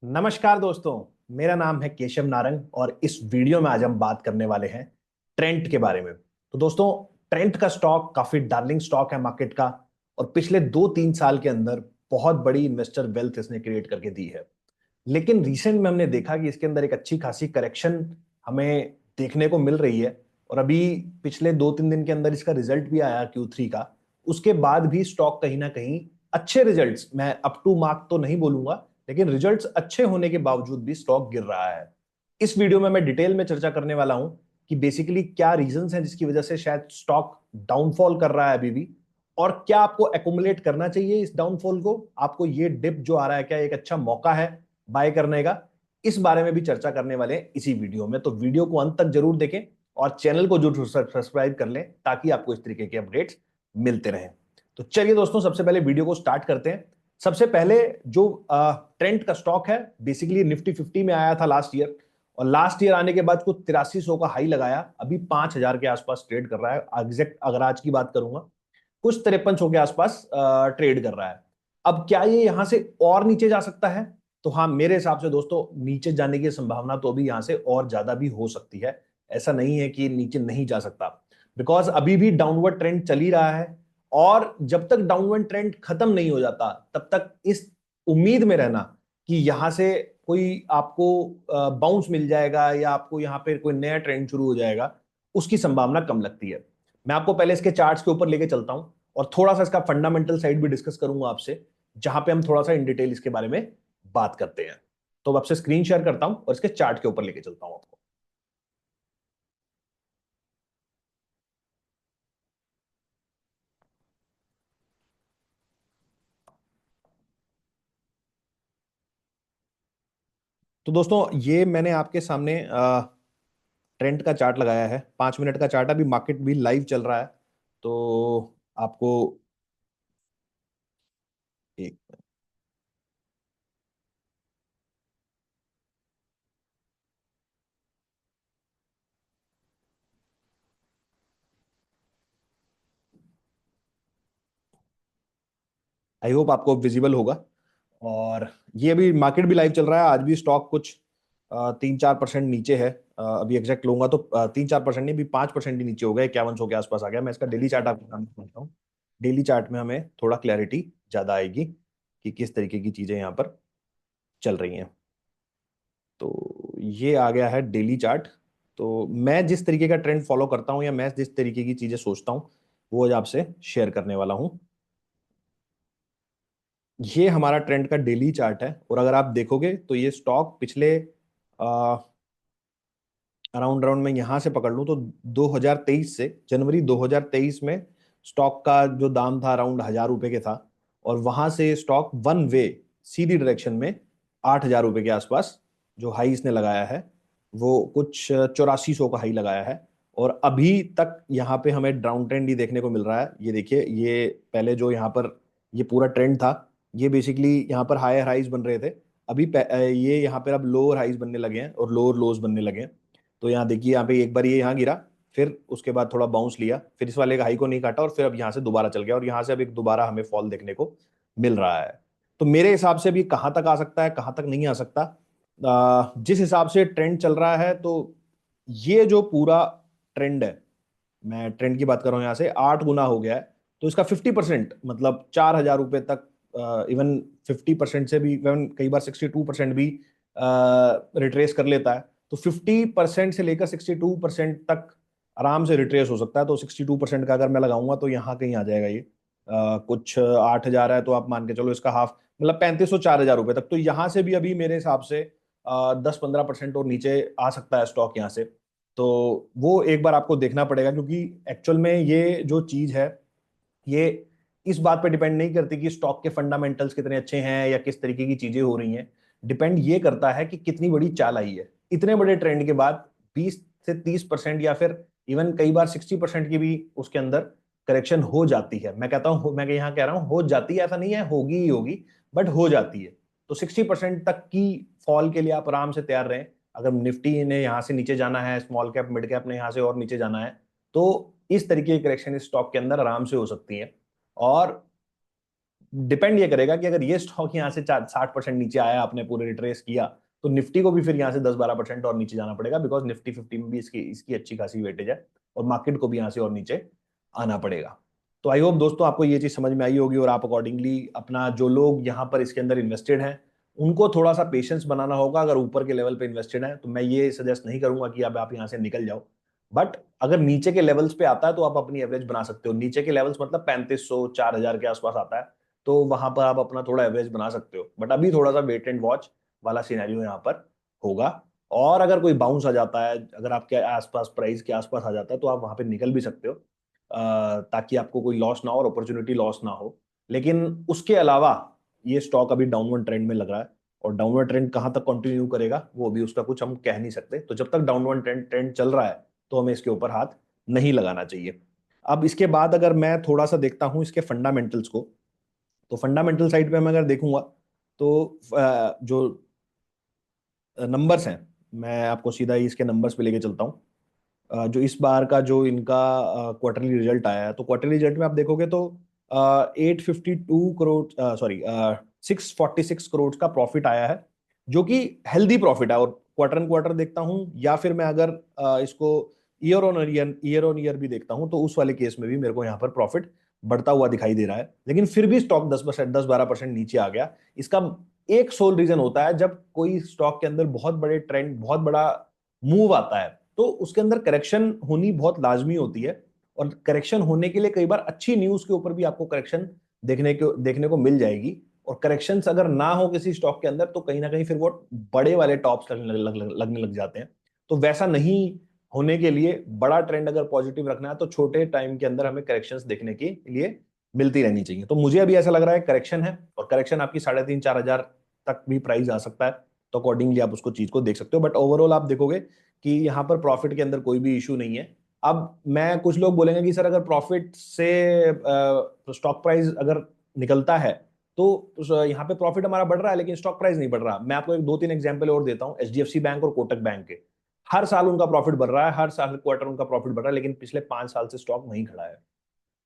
नमस्कार दोस्तों। मेरा नाम है केशव नारंग और इस वीडियो में आज हम बात करने वाले हैं ट्रेंट के बारे में। तो दोस्तों, ट्रेंट का स्टॉक काफी डार्लिंग स्टॉक है मार्केट का और पिछले 2-3 साल के अंदर बहुत बड़ी इन्वेस्टर वेल्थ इसने क्रिएट करके दी है। लेकिन रिसेंट में हमने देखा कि इसके अंदर एक अच्छी खासी करेक्शन हमें देखने को मिल रही है और अभी पिछले 2-3 दिन के अंदर इसका रिजल्ट भी आया Q3 का। उसके बाद भी स्टॉक कहीं ना कहीं अच्छे रिजल्ट्स, मैं अप टू मार्क तो नहीं बोलूंगा, लेकिन रिजल्ट्स अच्छे होने के बावजूद भी स्टॉक गिर रहा है। इस वीडियो में मैं डिटेल में चर्चा करने वाला हूं कि बेसिकली क्या रीजंस हैं जिसकी वजह से शायद स्टॉक डाउनफॉल कर रहा है अभी भी, और क्या आपको एकुमुलेट करना चाहिए इस डाउनफॉल को। आपको ये डिप जो आ रहा है क्या एक अच्छा मौका है बाय करने का, इस बारे में भी चर्चा करने वाले हैं इसी वीडियो में। तो वीडियो को अंत तक जरूर देखें और चैनल को जरूर सब्सक्राइब कर लें ताकि आपको इस तरीके के अपडेट्स मिलते रहें। तो चलिए दोस्तों, सबसे पहले वीडियो को स्टार्ट करते हैं। सबसे पहले जो ट्रेंड का स्टॉक है, बेसिकली निफ्टी 50 में आया था लास्ट ईयर, और लास्ट ईयर आने के बाद कुछ 8300 का हाई लगाया, अभी 5000 के आसपास ट्रेड कर रहा है। एग्जैक्ट अगर आज की बात करूंगा, कुछ 5300 के आसपास ट्रेड कर रहा है। अब क्या ये यहां से और नीचे जा सकता है? तो हाँ, मेरे हिसाब से दोस्तों नीचे जाने की संभावना तो अभी यहां से और ज्यादा भी हो सकती है। ऐसा नहीं है कि नीचे नहीं जा सकता, बिकॉज अभी भी डाउनवर्ड ट्रेंड चल ही रहा है। और जब तक डाउनवर्ड ट्रेंड खत्म नहीं हो जाता तब तक इस उम्मीद में रहना कि यहां से कोई आपको बाउंस मिल जाएगा या आपको यहां पे कोई नया ट्रेंड शुरू हो जाएगा, उसकी संभावना कम लगती है। मैं आपको पहले इसके चार्ट्स के ऊपर लेके चलता हूं और थोड़ा सा इसका फंडामेंटल साइड भी डिस्कस करूंगा आपसे, जहां पे हम थोड़ा सा इन डिटेल इसके बारे में बात करते हैं। तो अब आपसे स्क्रीन शेयर करता हूं और इसके चार्ट के ऊपर लेके चलता हूं आपको। तो दोस्तों, ये मैंने आपके सामने ट्रेंड का चार्ट लगाया है, 5 मिनट का चार्ट। अभी मार्केट भी लाइव चल रहा है, तो आपको एक, आई होप आपको विजिबल होगा। और ये अभी मार्केट भी लाइव चल रहा है, आज भी स्टॉक कुछ 3-4% नीचे है। अभी एग्जैक्ट लूंगा तो 3-4% नहीं, अभी 5% ही नीचे हो गया, 5100 के आसपास आ गया। मैं इसका डेली चार्ट आपको सामने समझता हूँ। डेली चार्ट में हमें थोड़ा क्लैरिटी ज्यादा आएगी कि किस तरीके की चीजें यहाँ पर चल रही हैं। तो ये आ गया है डेली चार्ट। तो मैं जिस तरीके का ट्रेंड फॉलो करता हूँ या मैं जिस तरीके की चीजें सोचता हूँ वो आज आपसे शेयर करने वाला हूँ। ये हमारा ट्रेंड का डेली चार्ट है, और अगर आप देखोगे तो ये स्टॉक पिछले अराउंड अराउंड में यहां से पकड़ लूं तो 2023 से जनवरी 2023 में स्टॉक का जो दाम था अराउंड 1000 रुपए के था, और वहां से स्टॉक वन वे सीधी डायरेक्शन में 8000 रुपए के आसपास जो हाई इसने लगाया है वो कुछ 8400 का हाई लगाया है। और अभी तक यहाँ पे हमें डाउन ट्रेंड ही देखने को मिल रहा है। ये देखिए, ये पहले जो यहाँ पर ये पूरा ट्रेंड था, ये बेसिकली यहाँ पर हायर हाइज बन रहे थे। अभी ये यहाँ पर अब लोअर हाइज बनने लगे हैं और लोअर लोज बनने लगे हैं। तो यहाँ देखिए, यहाँ पे एक बार ये यहाँ गिरा, फिर उसके बाद थोड़ा बाउंस लिया, फिर इस वाले का हाई को नहीं काटा और फिर अब यहाँ से दोबारा चल गया, और यहाँ से अब एक दोबारा हमें फॉल देखने को मिल रहा है। तो मेरे हिसाब से अभी कहाँ तक आ सकता है, कहाँ तक नहीं आ सकता, जिस हिसाब से ट्रेंड चल रहा है, तो ये जो पूरा ट्रेंड है, मैं ट्रेंड की बात कर रहा हूँ, यहाँ से 8 गुना हो गया है। तो इसका 50%, मतलब 4000 रुपए तक, इवन 50% से भी, इवन कई बार 62% भी रिट्रेस कर लेता है। तो 50% से लेकर 62% तक आराम से रिट्रेस हो सकता है। तो 62% का अगर मैं लगाऊंगा तो यहाँ कहीं आ जाएगा ये, कुछ 8000 है तो आप मान के चलो इसका हाफ, मतलब 3500-4000 रुपए तक। तो यहाँ से भी अभी मेरे हिसाब से 10-15% और नीचे आ सकता है स्टॉक यहाँ से। तो वो एक बार आपको देखना पड़ेगा, क्योंकि एक्चुअल में ये जो चीज है, ये इस बात पे डिपेंड नहीं करती कि स्टॉक के फंडामेंटल्स कितने अच्छे हैं या किस तरीके की चीजें हो रही हैं। डिपेंड ये करता है कि कितनी बड़ी चाल आई है। इतने बड़े ट्रेंड के बाद 20 से 30% या फिर इवन कई बार 60% की भी उसके अंदर करेक्शन हो जाती है। मैं कहता हूं, मैं यहाँ कह रहा हूं हो जाती है, ऐसा नहीं है होगी ही होगी, बट हो जाती है। तो 60% तक की फॉल के लिए आप आराम से तैयार रहें। अगर निफ्टी ने यहाँ से नीचे जाना है, स्मॉल कैप मिड कैप ने यहाँ से और नीचे जाना है, तो इस तरीके की करेक्शन इस स्टॉक के अंदर आराम से हो सकती है। और डिपेंड ये करेगा कि अगर ये स्टॉक यहाँ से 60% नीचे आया, आपने पूरे रिट्रेस किया, तो निफ्टी को भी फिर यहाँ से 10-12% और नीचे जाना पड़ेगा, बिकॉज निफ्टी 50 में भी इसकी इसकी अच्छी खासी वेटेज है, और मार्केट को भी यहाँ से और नीचे आना पड़ेगा। तो आई होप दोस्तों आपको ये चीज समझ में आई होगी, और आप अकॉर्डिंगली अपना, जो लोग यहाँ पर इसके अंदर इन्वेस्टेड हैं उनको थोड़ा सा पेशेंस बनाना होगा। अगर ऊपर के लेवल पे इन्वेस्टेड है तो मैं ये सजेस्ट नहीं करूंगा कि अब आप यहाँ से निकल जाओ, बट अगर नीचे के लेवल्स पे आता है तो आप अपनी एवरेज बना सकते हो। नीचे के लेवल्स मतलब 3500 4000 के आसपास आता है, तो वहां पर आप अपना थोड़ा एवरेज बना सकते हो। बट अभी थोड़ा सा वेट एंड वॉच वाला सिनेरियो यहाँ पर होगा। और अगर कोई बाउंस आ जाता है, अगर आपके आसपास प्राइस के आसपास आ जाता है, तो आप वहां पे निकल भी सकते हो, ताकि आपको कोई लॉस ना हो और अपॉर्चुनिटी लॉस ना हो। लेकिन उसके अलावा ये स्टॉक अभी डाउनवर्ड ट्रेंड में लग रहा है, और डाउनवर्ड ट्रेंड कहां तक कंटिन्यू करेगा वो भी उसका कुछ हम कह नहीं सकते। तो जब तक डाउनवर्ड ट्रेंड ट्रेंड चल रहा है तो हमें इसके ऊपर हाथ नहीं लगाना चाहिए। अब इसके बाद अगर मैं थोड़ा सा देखता हूं इसके फंडामेंटल्स को, तो फंडामेंटल साइड पे मैं अगर देखूंगा तो जो नंबर्स हैं, मैं आपको सीधा ही इसके नंबर्स पे लेके चलता हूँ। जो इस बार का जो इनका क्वार्टरली रिजल्ट आया है, तो क्वार्टरली रिजल्ट में आप देखोगे तो 852 करोड़, सॉरी 646 करोड़ का प्रॉफिट आया है, जो कि हेल्दी प्रॉफिट है। और क्वार्टर एंड क्वार्टर देखता हूं, या फिर मैं अगर इसको ईयर ऑन ईयर भी देखता हूं, तो उस वाले केस में भी मेरे को यहाँ पर प्रॉफिट बढ़ता हुआ दिखाई दे रहा है। लेकिन फिर भी स्टॉक 10-12% नीचे आ गया। इसका एक सोल रीजन होता है, जब कोई स्टॉक के अंदर बहुत बड़े ट्रेंड, बहुत बड़ा मूव आता है, तो उसके अंदर करेक्शन होनी बहुत लाजमी होती है। और करेक्शन होने के लिए कई बार अच्छी न्यूज के ऊपर भी आपको करेक्शन देखने को मिल जाएगी। और करेक्शंस अगर ना हो किसी स्टॉक के अंदर, तो कहीं ना कहीं फिर वो बड़े वाले टॉप्स लगने लग जाते हैं। तो वैसा नहीं होने के लिए, बड़ा ट्रेंड अगर पॉजिटिव रखना है, तो छोटे टाइम के अंदर हमें करेक्शंस देखने के लिए मिलती रहनी चाहिए। तो मुझे अभी ऐसा लग रहा है करेक्शन है, और करेक्शन आपकी 3,500-4,000 तक भी प्राइस आ सकता है। तो अकॉर्डिंगली आप उसको चीज को देख सकते हो। बट ओवरऑल आप देखोगे कि यहाँ पर प्रॉफिट के अंदर कोई भी इशू नहीं है। अब मैं, कुछ लोग बोलेंगे कि सर अगर प्रॉफिट से स्टॉक प्राइस अगर निकलता है, तो यहाँ पे प्रॉफिट हमारा बढ़ रहा है लेकिन स्टॉक प्राइस नहीं बढ़ रहा। मैं आपको एक 2-3 एग्जांपल और देता हूँ, एचडीएफसी बैंक और कोटक बैंक के। हर साल उनका प्रॉफिट बढ़ रहा है, हर साल क्वार्टर उनका प्रॉफिट बढ़ रहा है, लेकिन पिछले 5 साल से स्टॉक नहीं खड़ा है।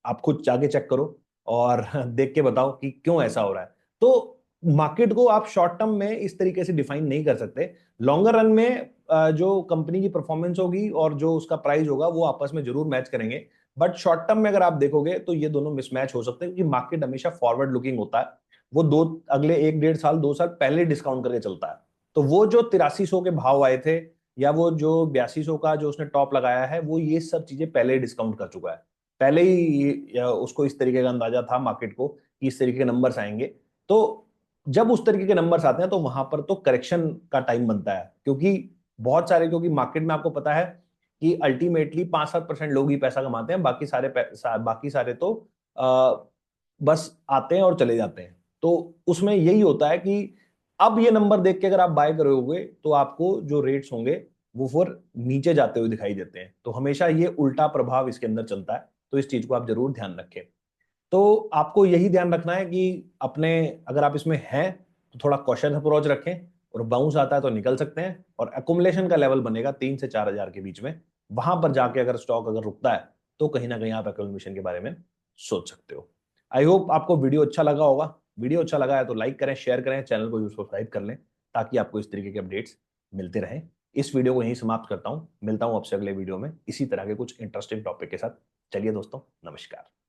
आप खुद जाके चेक करो और देख के बताओ कि क्यों ऐसा हो रहा है। तो मार्केट को आप शॉर्ट टर्म में इस तरीके से डिफाइन नहीं कर सकते। लॉन्गर रन में जो कंपनी की परफॉर्मेंस होगी और जो उसका प्राइस होगा वो आपस में जरूर मैच करेंगे। बट शॉर्ट टर्म में अगर आप देखोगे तो ये दोनों मिसमैच हो सकते हैं, क्योंकि मार्केट हमेशा फॉरवर्ड लुकिंग होता है। वो दो अगले 1-1.5 साल 2 साल पहले डिस्काउंट करके चलता है। तो वो जो 8300 के भाव आए थे, या वो जो 8200 का जो उसने टॉप लगाया है, वो ये सब चीजें पहले ही डिस्काउंट कर चुका है। पहले ही उसको इस तरीके का अंदाजा था मार्केट को कि इस तरीके के नंबर्स आएंगे। तो जब उस तरीके के नंबर्स आते हैं तो वहां पर तो करेक्शन का टाइम बनता है, क्योंकि मार्केट में आपको पता है कि अल्टीमेटली 5-7% लोग ही पैसा कमाते हैं, बाकी सारे तो आ, बस आते हैं और चले जाते हैं। तो उसमें यही होता है कि अब ये नंबर देख के अगर आप बाय करोगे, तो आपको जो रेट्स होंगे वो फिर नीचे जाते हुए दिखाई देते हैं। तो हमेशा ये उल्टा प्रभाव इसके अंदर चलता है। तो इस चीज को आप जरूर ध्यान रखें। तो आपको यही ध्यान रखना है कि अपने, अगर आप इसमें हैं तो थोड़ा कॉशन अप्रोच रखें, और बाउंस आता है तो निकल सकते हैं। और एकुमुलेशन का लेवल बनेगा 3 से 4 हजार के बीच में, वहां पर जाके अगर स्टॉक अगर रुकता है, तो कहीं ना कहीं आप एकुमुलेशन के बारे में सोच सकते हो। आई होप आपको वीडियो अच्छा लगा होगा। वीडियो अच्छा लगा है तो लाइक करें, शेयर करें, चैनल को सब्सक्राइब कर लें, ताकि आपको इस तरीके के अपडेट्स मिलते रहें। इस वीडियो को यहीं समाप्त करता हूं, मिलता हूं आपसे अगले वीडियो में इसी तरह के कुछ इंटरेस्टिंग टॉपिक के साथ। चलिए दोस्तों, नमस्कार।